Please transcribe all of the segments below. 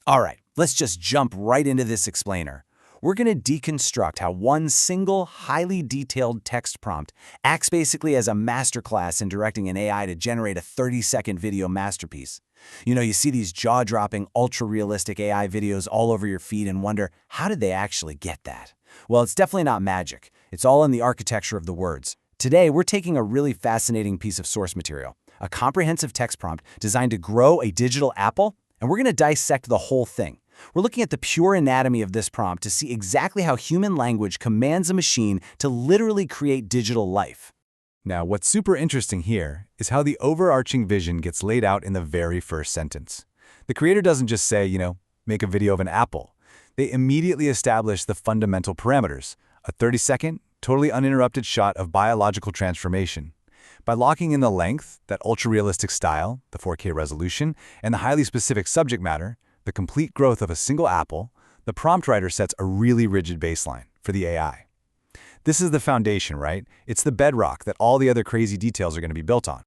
All right, let's just jump right into this explainer. We're going to deconstruct how one single, highly detailed text prompt acts basically as a masterclass in directing an AI to generate a 30-second video masterpiece. You see these jaw-dropping, ultra-realistic AI videos all over your feed and wonder, how did they actually get that? Well, it's definitely not magic. It's all in the architecture of the words. Today, we're taking a really fascinating piece of source material, a comprehensive text prompt designed to grow a digital apple, and we're going to dissect the whole thing. We're looking at the pure anatomy of this prompt to see exactly how human language commands a machine to literally create digital life. Now, what's super interesting here is how the overarching vision gets laid out in the very first sentence. The creator doesn't just say, make a video of an apple. They immediately establish the fundamental parameters, a 30-second, totally uninterrupted shot of biological transformation. By locking in the length, that ultra-realistic style, the 4K resolution, and the highly specific subject matter, the complete growth of a single apple, the prompt writer sets a really rigid baseline for the AI. This is the foundation, right? It's the bedrock that all the other crazy details are going to be built on.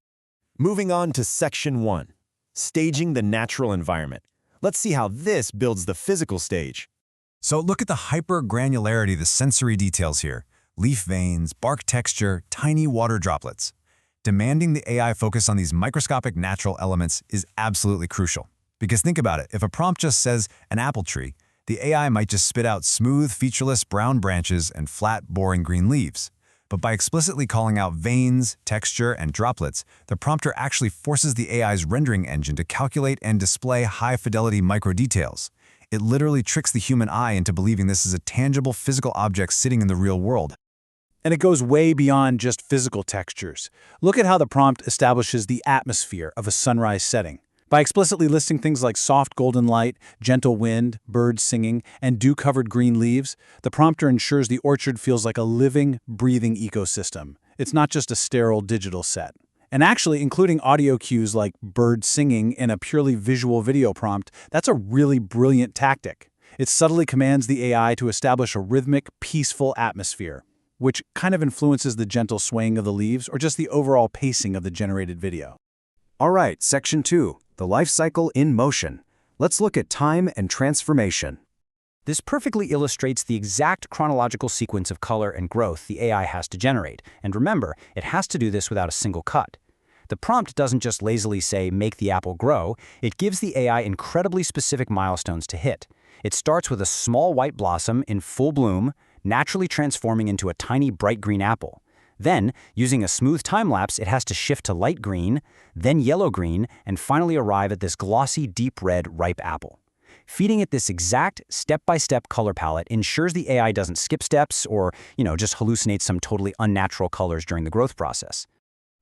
Moving on to Section 1, Staging the Natural Environment. Let's see how this builds the physical stage. So look at the hyper-granularity of the sensory details here. Leaf veins, bark texture, tiny water droplets. Demanding the AI focus on these microscopic natural elements is absolutely crucial. Because think about it, if a prompt just says an apple tree, the AI might just spit out smooth, featureless brown branches and flat, boring green leaves. But by explicitly calling out veins, texture, and droplets, the prompter actually forces the AI's rendering engine to calculate and display high-fidelity microdetails. It literally tricks the human eye into believing this is a tangible physical object sitting in the real world. And it goes way beyond just physical textures. Look at how the prompt establishes the atmosphere of a sunrise setting. By explicitly listing things like soft golden light, gentle wind, birds singing, and dew-covered green leaves, the prompter ensures the orchard feels like a living, breathing ecosystem. It's not just a sterile digital set. And actually, including audio cues like birds singing in a purely visual video prompt, that's a really brilliant tactic. It subtly commands the AI to establish a rhythmic, peaceful atmosphere, which kind of influences the gentle swaying of the leaves or just the overall pacing of the generated video. All right, Section 2, the life cycle in motion. Let's look at time and transformation. This perfectly illustrates the exact chronological sequence of color and growth the AI has to generate. And remember, it has to do this without a single cut. The prompt doesn't just lazily say, make the apple grow. It gives the AI incredibly specific milestones to hit. It starts with a small white blossom in full bloom, naturally transforming into a tiny bright green apple. Then, using a smooth time-lapse, it has to shift to light green, then yellow-green, and finally arrive at this glossy, deep red, ripe apple. Feeding it this exact step-by-step color palette ensures the AI doesn't skip steps or, just hallucinate some totally unnatural colors during the growth process.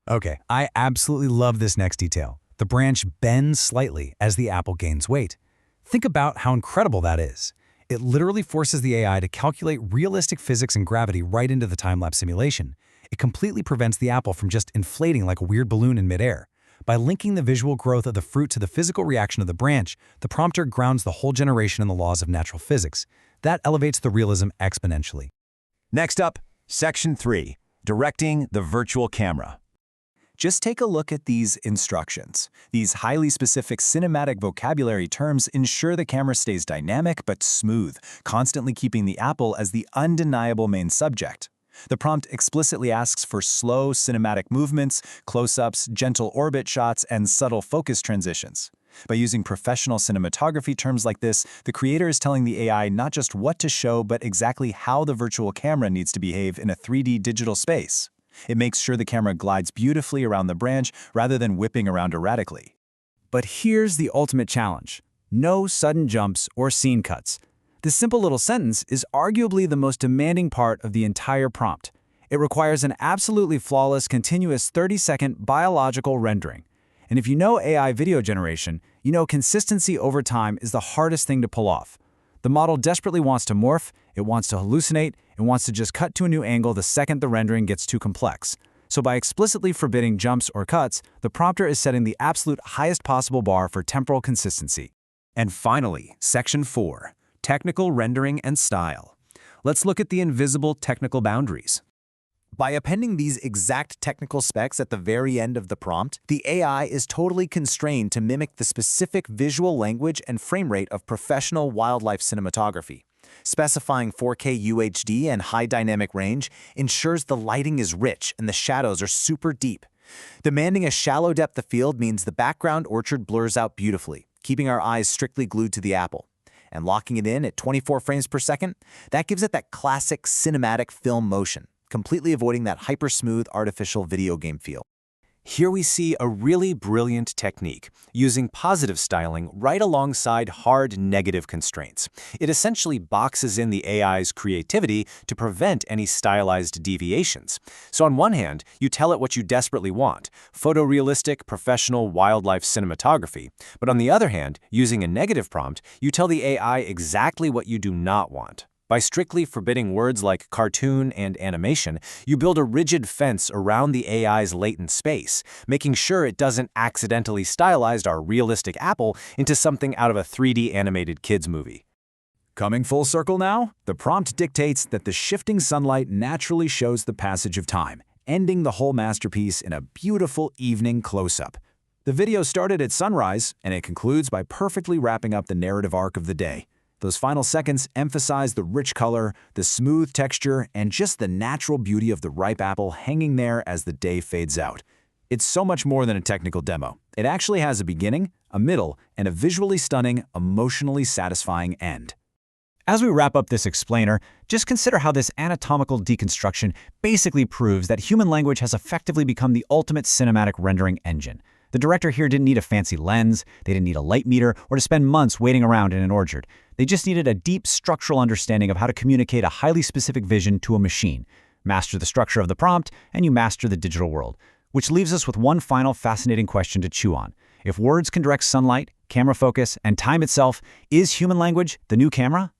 Okay, I absolutely love this next detail. The branch bends slightly as the apple gains weight. Think about how incredible that is. It literally forces the AI to calculate realistic physics and gravity right into the time-lapse simulation. It completely prevents the apple from just inflating like a weird balloon in midair. By linking the visual growth of the fruit to the physical reaction of the branch, the prompter grounds the whole generation in the laws of natural physics. That elevates the realism exponentially. Next up, Section 3, Directing the Virtual Camera. Just take a look at these instructions. These highly specific cinematic vocabulary terms ensure the camera stays dynamic but smooth, constantly keeping the apple as the undeniable main subject. The prompt explicitly asks for slow cinematic movements, close-ups, gentle orbit shots, and subtle focus transitions. By using professional cinematography terms like this, the creator is telling the AI not just what to show, but exactly how the virtual camera needs to behave in a 3D digital space. It makes sure the camera glides beautifully around the branch rather than whipping around erratically. But here's the ultimate challenge. No sudden jumps or scene cuts. This simple little sentence is arguably the most demanding part of the entire prompt. It requires an absolutely flawless, continuous 30-second biological rendering. And if you know AI video generation, you know consistency over time is the hardest thing to pull off. The model desperately wants to morph, it wants to hallucinate, it wants to just cut to a new angle the second the rendering gets too complex. So by explicitly forbidding jumps or cuts, the prompter is setting the absolute highest possible bar for temporal consistency. And finally, Section 4. Technical rendering and style. Let's look at the invisible technical boundaries. By appending these exact technical specs at the very end of the prompt, the AI is totally constrained to mimic the specific visual language and frame rate of professional wildlife cinematography. Specifying 4K UHD and high dynamic range ensures the lighting is rich and the shadows are super deep. Demanding a shallow depth of field means the background orchard blurs out beautifully, keeping our eyes strictly glued to the apple. And locking it in at 24 frames per second, that gives it that classic cinematic film motion, completely avoiding that hyper-smooth artificial video game feel. Here we see a really brilliant technique, using positive styling right alongside hard negative constraints. It essentially boxes in the AI's creativity to prevent any stylized deviations. So on one hand, you tell it what you desperately want, photorealistic, professional wildlife cinematography. But on the other hand, using a negative prompt, you tell the AI exactly what you do not want. By strictly forbidding words like cartoon and animation, you build a rigid fence around the AI's latent space, making sure it doesn't accidentally stylize our realistic apple into something out of a 3D animated kids movie. Coming full circle now, the prompt dictates that the shifting sunlight naturally shows the passage of time, ending the whole masterpiece in a beautiful evening close-up. The video started at sunrise, and it concludes by perfectly wrapping up the narrative arc of the day. Those final seconds emphasize the rich color, the smooth texture, and just the natural beauty of the ripe apple hanging there as the day fades out. It's so much more than a technical demo. It actually has a beginning, a middle, and a visually stunning, emotionally satisfying end. As we wrap up this explainer, just consider how this anatomical deconstruction basically proves that human language has effectively become the ultimate cinematic rendering engine. The director here didn't need a fancy lens, they didn't need a light meter, or to spend months waiting around in an orchard. They just needed a deep structural understanding of how to communicate a highly specific vision to a machine. Master the structure of the prompt, and you master the digital world. Which leaves us with one final fascinating question to chew on. If words can direct sunlight, camera focus, and time itself, is human language the new camera?